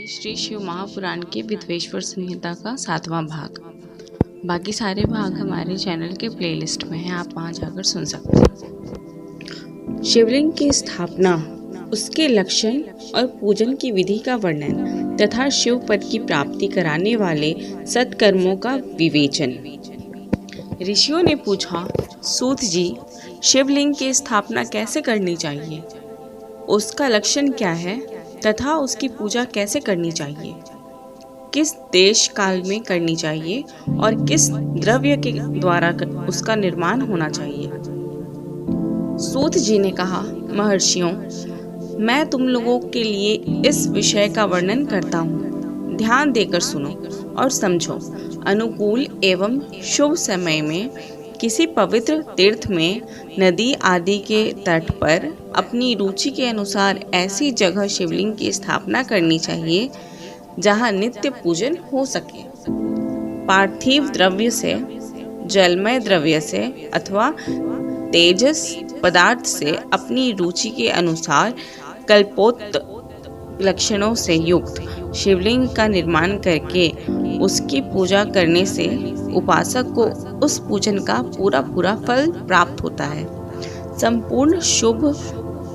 कि श्री शिव महापुराण के विद्वेश्वर संहिता का 7वां भाग। बाकी सारे भाग हमारे चैनल के प्लेलिस्ट में हैं, आप वहां जाकर सुन सकते हैं। शिवलिंग की स्थापना, उसके लक्षण और पूजन की विधि का वर्णन तथा शिव पद की प्राप्ति कराने वाले सत्कर्मों का विवेचन। ऋषियों ने पूछा, सूत जी, शिवलिंग की स्थापना कैसे करनी चाहिए? उसका लक्षण क्या है तथा उसकी पूजा कैसे करनी चाहिए? किस देश काल में करनी चाहिए और किस द्रव्य के द्वारा उसका निर्माण होना चाहिए? सूत जी ने कहा, महर्षियों, मैं तुम लोगों के लिए इस विषय का वर्णन करता हूँ। ध्यान देकर सुनो और समझो। अनुकूल एवं शुभ समय में किसी पवित्र तीर्थ में, नदी आदि के तट पर अपनी रुचि के अनुसार ऐसी जगह शिवलिंग की स्थापना करनी चाहिए जहाँ नित्य पूजन हो सके। पार्थिव द्रव्य से, जलमय द्रव्य से अथवा तेजस पदार्थ से अपनी रुचि के अनुसार कल्पोक्त लक्षणों से युक्त शिवलिंग का निर्माण करके उसकी पूजा करने से उपासक को उस पूजन का पूरा फल प्राप्त होता है। संपूर्ण शुभ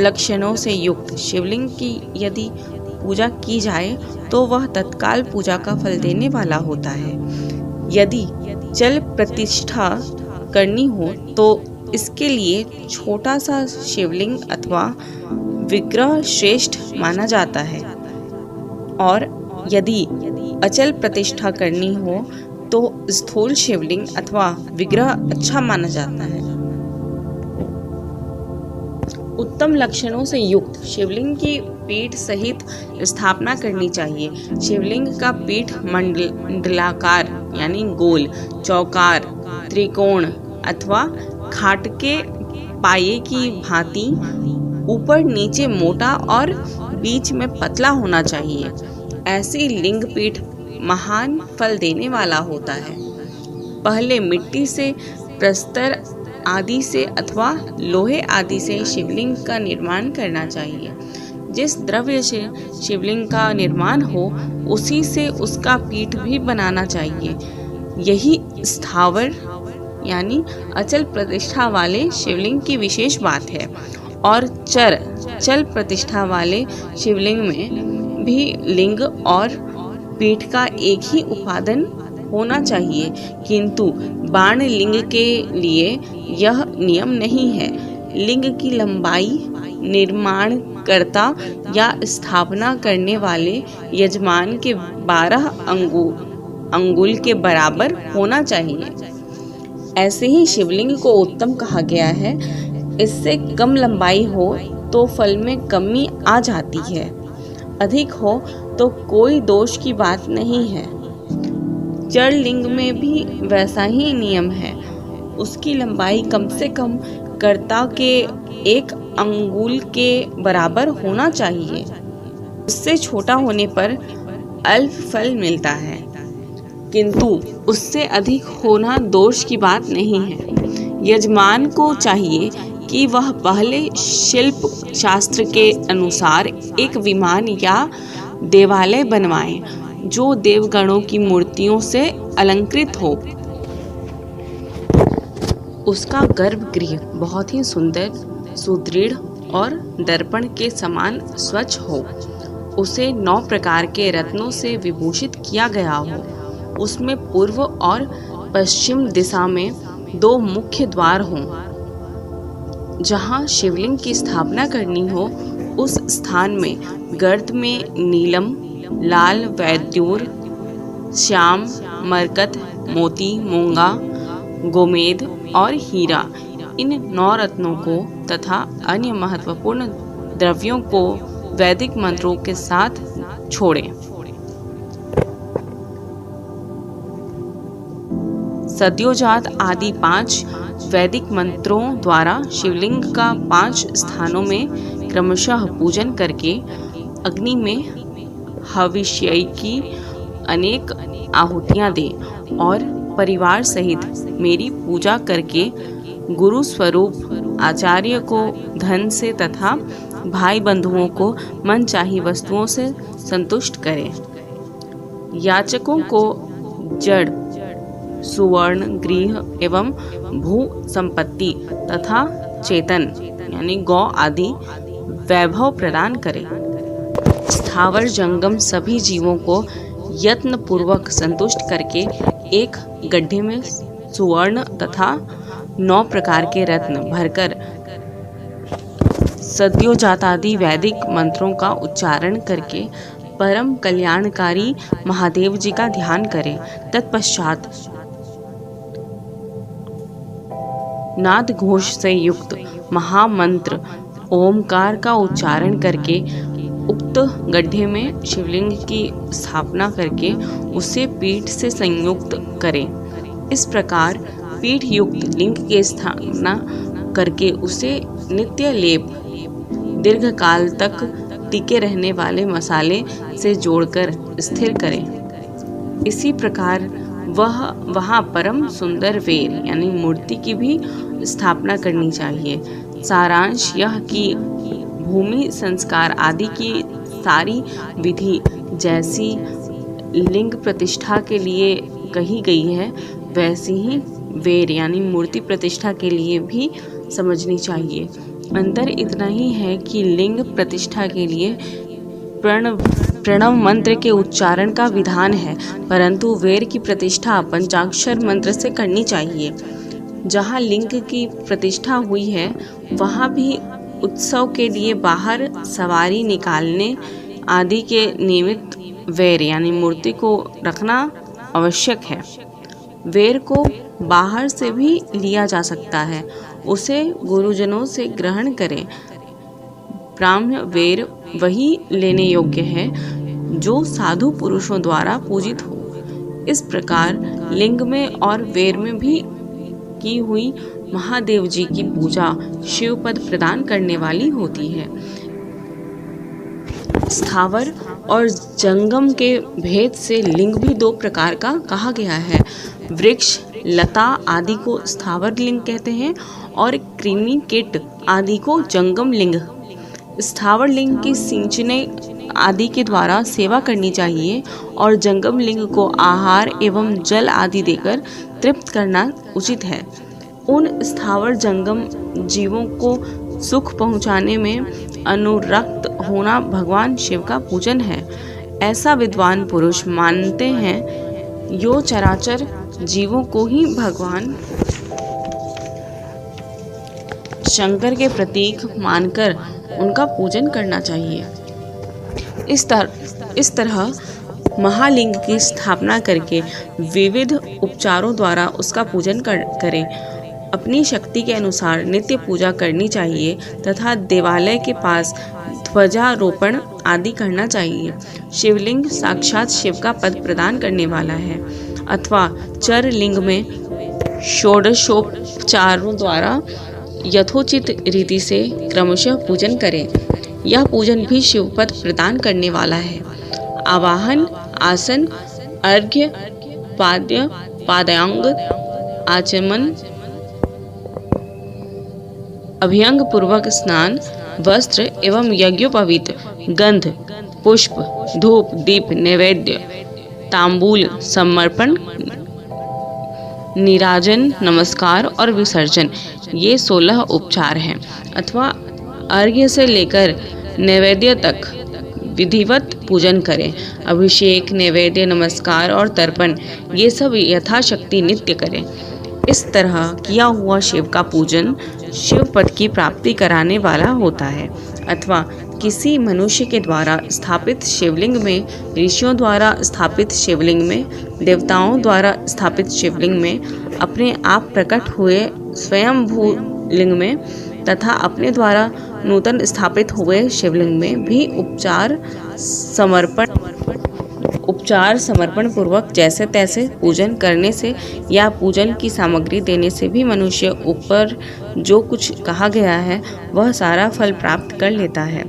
लक्षणों से युक्त शिवलिंग की यदि पूजा की जाए तो वह तत्काल पूजा का फल देने वाला होता है। यदि जल प्रतिष्ठा करनी हो तो इसके लिए छोटा सा शिवलिंग अथवा विग्रह श्रेष्ठ माना जाता है, और यदि अचल प्रतिष्ठा करनी हो तो स्थूल शिवलिंग अथवा विग्रह अच्छा माना जाता है। उत्तम लक्षणों से युक्त शिवलिंग की पीठ सहित स्थापना करनी चाहिए। शिवलिंग का पीठ मंडलाकार यानी गोल, चौकार, त्रिकोण अथवा खाटके पाये की भांति ऊपर नीचे मोटा और बीच में पतला होना चाहिए। ऐसी लिंग पीठ महान फल देने वाला होता है। पहले मिट्टी से, प्रस्तर आदि से अथवा लोहे आदि से शिवलिंग का निर्माण करना चाहिए। जिस द्रव्य से शिवलिंग का निर्माण हो उसी से उसका पीठ भी बनाना चाहिए। यही स्थावर यानी अचल प्रतिष्ठा वाले शिवलिंग की विशेष बात है, और चल प्रतिष्ठा वाले शिवलिंग में भी लिंग और पीठ का एक ही उपादान होना चाहिए, किंतु बाण लिंग के लिए यह नियम नहीं है। लिंग की लंबाई निर्माणकर्ता या स्थापना करने वाले यजमान के 12 अंगुल के बराबर होना चाहिए। ऐसे ही शिवलिंग को उत्तम कहा गया है। इससे कम लंबाई हो तो फल में कमी आ जाती है, अधिक हो तो कोई दोष की बात नहीं है। जड़ लिंग में भी वैसा ही नियम है। उसकी लंबाई कम से कम कर्ता के 1 अंगुल के बराबर होना चाहिए। उससे छोटा होने पर अल्प फल मिलता है, किंतु उससे अधिक होना दोष की बात नहीं है। यजमान को चाहिए कि वह पहले शिल्प शास्त्र के अनुसार एक विमान या देवालय बनवाए जो देवगणों की मूर्तियों से अलंकृत हो। उसका गर्भगृह बहुत ही सुंदर, सुदृढ़ और दर्पण के समान स्वच्छ हो। उसे 9 प्रकार के रत्नों से विभूषित किया गया हो। उसमें पूर्व और पश्चिम दिशा में 2 मुख्य द्वार हों। जहाँ शिवलिंग की स्थापना करनी हो उस स्थान में गर्त में नीलम, लाल वैद्यूर, श्याम, मरकत, मोती, मूंगा, गोमेद और हीरा, इन 9 रत्नों को तथा अन्य महत्वपूर्ण द्रव्यों को वैदिक मंत्रों के साथ छोड़ें। सद्योजात आदि 5 वैदिक मंत्रों द्वारा शिवलिंग का 5 स्थानों में क्रमशः पूजन करके अग्नि में हविष्य की अनेक आहुतियां दें और परिवार सहित मेरी पूजा करके गुरु स्वरूप आचार्य को धन से तथा भाई बंधुओं को मनचाही वस्तुओं से संतुष्ट करे। याचकों को जड़, सुवर्ण, गृह एवं भू संपत्ति तथा चेतन यानी गौ आदि वैभव प्रदान करे। स्थावर जंगम सभी जीवों को यत्न पूर्वक संतुष्ट करके एक गड्ढे में सुवर्ण तथा 9 प्रकार के रत्न भरकर सद्योजातादि वैदिक मंत्रों का उच्चारण करके परम कल्याणकारी महादेव जी का ध्यान करें। तत्पश्चात नाद घोष से युक्त महामंत्र ओमकार का उच्चारण करके उक्त गड्ढे में शिवलिंग की स्थापना करके उसे पीठ से संयुक्त करें। इस प्रकार पीठ युक्त लिंग की स्थापना करके उसे नित्य लेप दीर्घ काल तक टिके रहने वाले मसाले से जोड़कर स्थिर करें। इसी प्रकार वहाँ परम सुंदर वेर यानी मूर्ति की भी स्थापना करनी चाहिए। सारांश यह कि भूमि संस्कार आदि की सारी विधि जैसी लिंग प्रतिष्ठा के लिए कही गई है वैसी ही वेर यानी मूर्ति प्रतिष्ठा के लिए भी समझनी चाहिए। अंतर इतना ही है कि लिंग प्रतिष्ठा के लिए प्रणव मंत्र के उच्चारण का विधान है, परंतु वेर की प्रतिष्ठा पंचाक्षर मंत्र से करनी चाहिए। जहाँ लिंग की प्रतिष्ठा हुई है वहाँ भी उत्सव के लिए बाहर सवारी निकालने आदि के निमित्त वेर यानी मूर्ति को रखना आवश्यक है। वेर को बाहर से भी लिया जा सकता है, उसे गुरुजनों से ग्रहण करें। ब्राह्मण वेर वही लेने योग्य है जो साधु पुरुषों द्वारा पूजित हो। इस प्रकार लिंग में और वेर में भी की हुई महादेव जी की पूजा शिव पद प्रदान करने वाली होती है। स्थावर और जंगम के भेद से लिंग भी 2 प्रकार का कहा गया है। वृक्ष, लता आदि को स्थावर लिंग कहते हैं और कृमि कीट आदि को जंगम लिंग। स्थावर लिंग की सिंचने आदि के द्वारा सेवा करनी चाहिए और जंगम लिंग को आहार एवं जल आदि देकर तृप्त करना उचित है। उन स्थावर जंगम जीवों को सुख पहुँचाने में अनुरक्त होना भगवान शिव का पूजन है। ऐसा विद्वान पुरुष मानते हैं यो चराचर जीवों को ही भगवान शंकर के प्रतीक मानकर उनका पूजन करना चाहिए। इस तरह महालिंग की स्थापना करके विविध उपचारों द्वारा उसका पूजन करें। अपनी शक्ति के अनुसार नित्य पूजा करनी चाहिए तथा देवालय के पास ध्वजारोपण आदि करना चाहिए। शिवलिंग साक्षात शिव का पद प्रदान करने वाला है अथवा चर लिंग में षोडशोपचारों द्वारा यथोचित रीति से क्रमशः पूजन करें। यह पूजन भी शिव पद प्रदान करने वाला है। आवाहन, आसन, अर्घ्य, पाद्य, पादांग, आचमन, अभ्यंग पूर्वक स्नान, वस्त्र एवं यज्ञोपवीत, गंध, पुष्प, धूप, दीप, नैवेद्य, तांबूल समर्पण, निराजन, नमस्कार और विसर्जन, ये 16 उपचार हैं अथवा अर्घ्य से लेकर नैवेद्य तक विधिवत पूजन करें। अभिषेक, नैवेद्य, नमस्कार और तर्पण ये सब यथाशक्ति नित्य करें। इस तरह किया हुआ शिव का पूजन शिव पद की प्राप्ति कराने वाला होता है अथवा किसी मनुष्य के द्वारा स्थापित शिवलिंग में, ऋषियों द्वारा स्थापित शिवलिंग में, देवताओं द्वारा स्थापित शिवलिंग में, अपने आप प्रकट हुए स्वयंभू लिंग में तथा अपने द्वारा नूतन स्थापित हुए शिवलिंग में भी उपचार समर्पण पूर्वक जैसे तैसे पूजन करने से या पूजन की सामग्री देने से भी मनुष्य ऊपर जो कुछ कहा गया है वह सारा फल प्राप्त कर लेता है।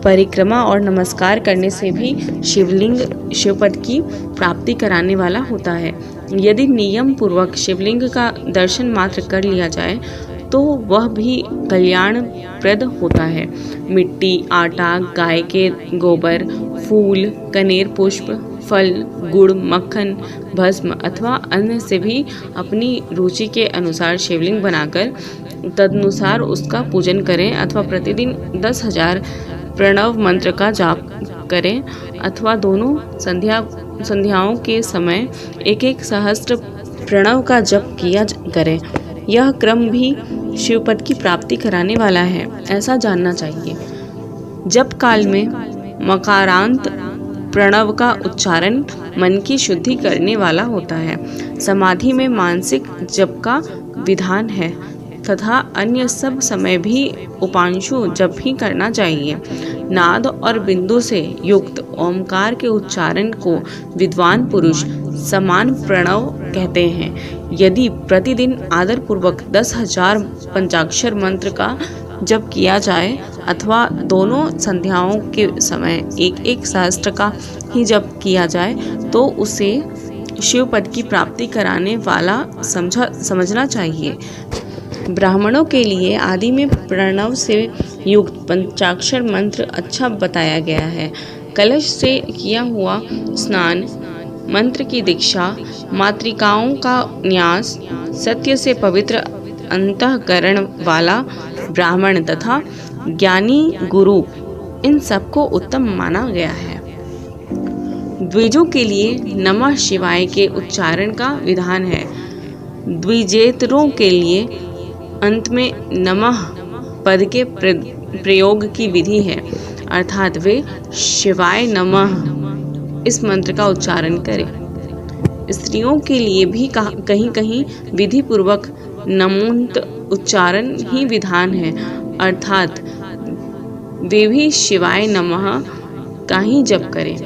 परिक्रमा और नमस्कार करने से भी शिवलिंग शिवपद की प्राप्ति कराने वाला होता है। यदि नियम पूर्वक शिवलिंग का दर्शन मात्र कर लिया जाए तो वह भी कल्याणप्रद होता है। मिट्टी, आटा, गाय के गोबर, फूल, कनेर पुष्प, फल, गुड़, मक्खन, भस्म अथवा अन्य से भी अपनी रुचि के अनुसार शिवलिंग बनाकर तदनुसार उसका पूजन करें अथवा प्रतिदिन 10,000 प्रणव मंत्र का जाप करें अथवा दोनों संध्याओं के समय एक सहस्त्र प्रणव का जप किया करें। यह क्रम भी शिवपद की प्राप्ति कराने वाला है, ऐसा जानना चाहिए। जप काल में मकारांत प्रणव का उच्चारण मन की शुद्धि करने वाला होता है। समाधि में मानसिक जप का विधान है तथा अन्य सब समय भी उपांशु जप ही करना चाहिए। नाद और बिंदु से युक्त ओमकार के उच्चारण को विद्वान पुरुष समान प्रणव कहते हैं। यदि प्रतिदिन आदर पूर्वक 10,000 पंचाक्षर मंत्र का जप किया जाए अथवा दोनों संध्याओं के समय एक सहस्त्र का ही जप किया जाए तो उसे शिवपद की प्राप्ति कराने वाला समझना चाहिए। ब्राह्मणों के लिए आदि में प्रणव से युक्त पंचाक्षर मंत्र अच्छा बताया गया है। कलश से किया हुआ स्नान, मंत्र की दीक्षा, मातृकाओं का न्यास, सत्य से पवित्र अंतःकरण वाला ब्राह्मण तथा ज्ञानी गुरु, इन सबको उत्तम माना गया है। द्विजों के लिए नमः शिवाय के उच्चारण का विधान है। द्विजेतरों के लिए अंत में नमः पद के प्रयोग की विधि है, अर्थात वे शिवाय नमः इस मंत्र का उच्चारण करें। स्त्रियों के लिए भी कहीं कहीं विधि पूर्वक नमोन्त उच्चारण ही विधान है, अर्थात वे भी शिवाय नमः का ही जप करें।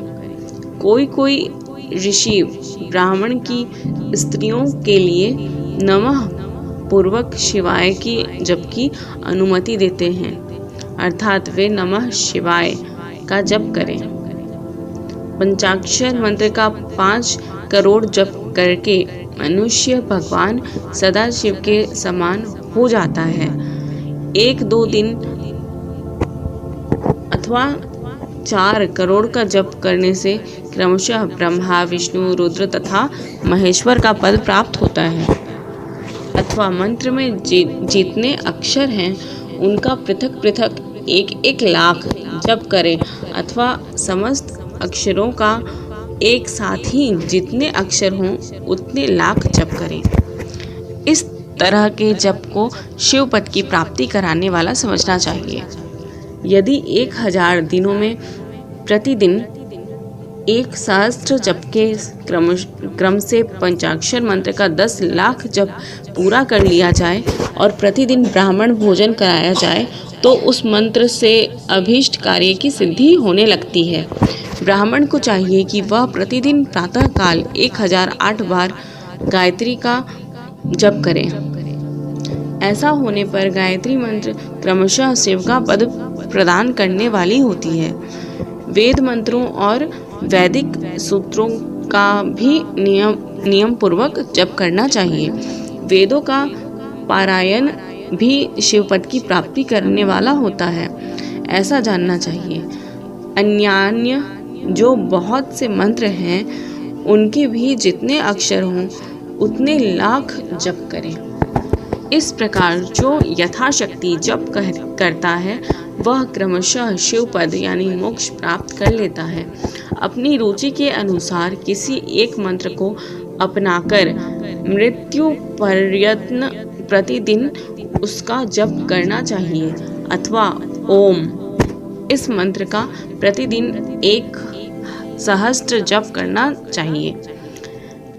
कोई ऋषि ब्राह्मण की स्त्रियों के लिए नमः पूर्वक शिवाय की जप की अनुमति देते हैं, अर्थात वे नमः शिवाय का जप करें। पंचाक्षर मंत्र का 5 करोड़ जप करके मनुष्य भगवान सदाशिव के समान हो जाता है। 1-2 दिन अथवा 4 करोड़ का जप करने से क्रमशः ब्रह्मा, विष्णु, रुद्र तथा महेश्वर का पद प्राप्त होता है। अथवा मंत्र में जितने अक्षर हैं उनका पृथक पृथक 1-1 लाख जप करें अथवा समस्त अक्षरों का एक साथ ही जितने अक्षर हों उतने लाख जप करें। इस तरह के जप को शिवपद की प्राप्ति कराने वाला समझना चाहिए। यदि 1000 दिनों में प्रतिदिन 1 सहस्त्र जप के क्रम से पंचाक्षर मंत्र का 10 लाख जप पूरा कर लिया जाए और प्रतिदिन ब्राह्मण भोजन कराया जाए तो उस मंत्र से अभीष्ट कार्य की सिद्धि होने लगती है। ब्राह्मण को चाहिए कि वह प्रतिदिन प्रातःकाल 1008 बार गायत्री का जप करें। ऐसा होने पर गायत्री मंत्र क्रमशः शिव का पद प्रदान करने वाली होती है। वेद मंत्रों और वैदिक सूत्रों का भी नियम पूर्वक जप करना चाहिए। वेदों का पारायण भी शिवपद की प्राप्ति करने वाला होता है, ऐसा जानना चाहिए। अन्यान्य जो बहुत से मंत्र हैं उनके भी जितने अक्षर हों उतने लाख जप करें। इस प्रकार जो यथाशक्ति जप करता है वह क्रमशः शिवपद यानी मोक्ष प्राप्त कर लेता है। अपनी रुचि के अनुसार किसी एक मंत्र को अपनाकर मृत्यु पर्यंत प्रतिदिन उसका जप करना चाहिए अथवा ओम इस मंत्र का प्रतिदिन 1 सहस्त्र जप करना चाहिए।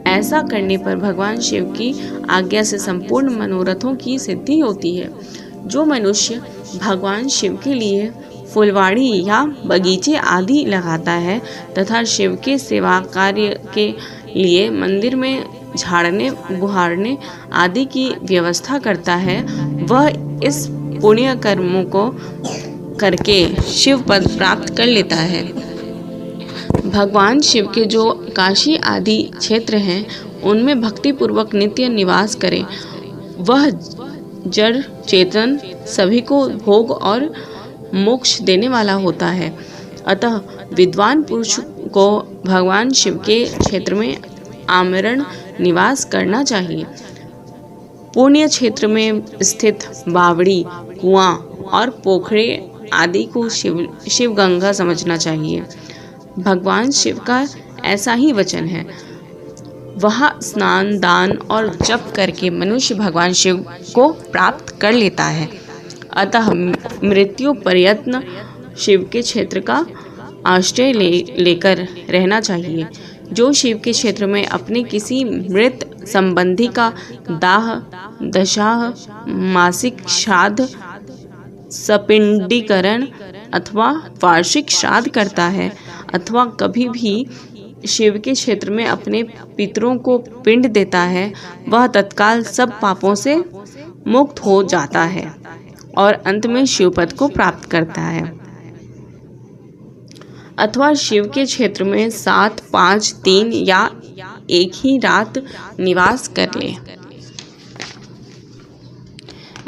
ऐसा करने पर भगवान शिव की आज्ञा से संपूर्ण मनोरथों की सिद्धि होती है। जो मनुष्य भगवान शिव के लिए फुलवाड़ी या बगीचे आदि लगाता है तथा शिव के सेवा कार्य के लिए मंदिर में झाड़ने बुहारने आदि की व्यवस्था करता है, वह इस पुण्य कर्मों को करके शिव पद प्राप्त कर लेता है। भगवान शिव के जो काशी आदि क्षेत्र हैं उनमें भक्तिपूर्वक नित्य निवास करे। वह जड़ चेतन सभी को भोग और मोक्ष देने वाला होता है। अतः विद्वान पुरुष को भगवान शिव के क्षेत्र में आमरण निवास करना चाहिए। पुण्य क्षेत्र में स्थित बावड़ी, कुआं और पोखरे आदि को शिव गंगा समझना चाहिए। भगवान शिव का ऐसा ही वचन है। वहाँ स्नान, दान और जप करके मनुष्य भगवान शिव को प्राप्त कर लेता है। अतः मृत्यु पर्यंत शिव के क्षेत्र का आश्रय लेकर रहना चाहिए। जो शिव के क्षेत्र में अपने किसी मृत संबंधी का दाह, दशाह, मासिक श्राद्ध, सपिंडीकरण अथवा वार्षिक श्राद्ध करता है, अथवा कभी भी शिव के क्षेत्र में अपने पितरों को पिंड देता है, वह तत्काल सब पापों से मुक्त हो जाता है और अंत में शिवपद को प्राप्त करता है। अथवा शिव के क्षेत्र में 7, 5, 3 या एक ही रात निवास कर ले।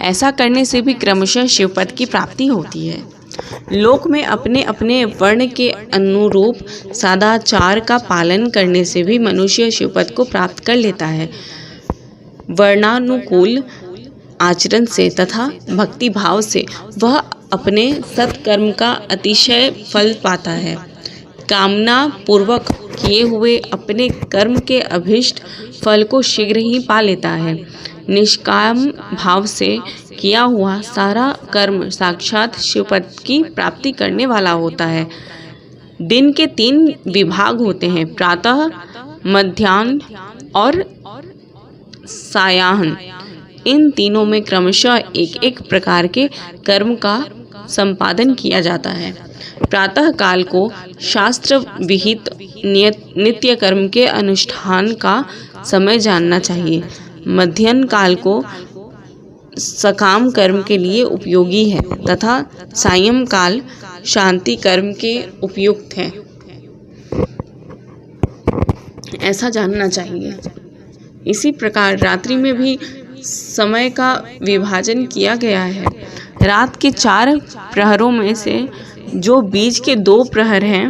ऐसा करने से भी क्रमशः शिवपद की प्राप्ति होती है। लोक में अपने अपने वर्ण के अनुरूप सदाचार का पालन करने से भी मनुष्य शिवपद को प्राप्त कर लेता है। वर्णानुकूल आचरण से तथा भक्ति भाव से वह अपने सत्कर्म का अतिशय फल पाता है। कामना पूर्वक किए हुए अपने कर्म के अभीष्ट फल को शीघ्र ही पा लेता है। निष्काम भाव से किया हुआ सारा कर्म साक्षात शिवपद की प्राप्ति करने वाला होता है। दिन के 3 विभाग होते हैं, प्रातः, मध्याह्न और सायाह्न। इन तीनों में क्रमशः एक एक प्रकार के कर्म का संपादन किया जाता है। प्रातः काल को शास्त्र विहित नित्य कर्म के अनुष्ठान का समय जानना चाहिए। मध्याह्न काल को सकाम कर्म के लिए उपयोगी है तथा सायं काल शांति कर्म के उपयुक्त है, ऐसा जानना चाहिए। इसी प्रकार रात्रि में भी समय का विभाजन किया गया है। रात के 4 प्रहरों में से जो बीच के 2 प्रहर हैं,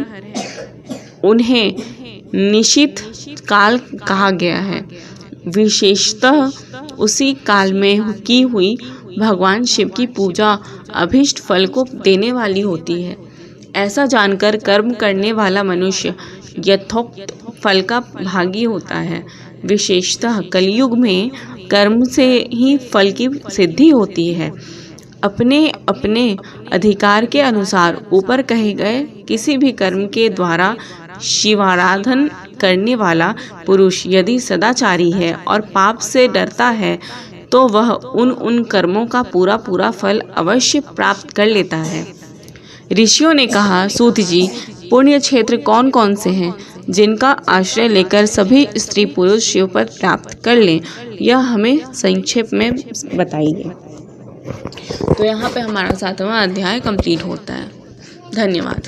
उन्हें निशित काल कहा गया है। विशेषतः उसी काल में की हुई भगवान शिव की पूजा अभीष्ट फल को देने वाली होती है। ऐसा जानकर कर्म करने वाला मनुष्य यथोक्त फल का भागी होता है। विशेषतः कलयुग में कर्म से ही फल की सिद्धि होती है। अपने अपने अधिकार के अनुसार ऊपर कहे गए किसी भी कर्म के द्वारा शिवाराधन करने वाला पुरुष यदि सदाचारी है और पाप से डरता है, तो वह उन कर्मों का पूरा फल अवश्य प्राप्त कर लेता है। ऋषियों ने कहा, सूत जी, पुण्य क्षेत्र कौन कौन से हैं जिनका आश्रय लेकर सभी स्त्री पुरुष शिवपद प्राप्त कर लें? यह हमें संक्षेप में बताइए। तो यहाँ पे हमारा 7वां अध्याय कंप्लीट होता है। धन्यवाद।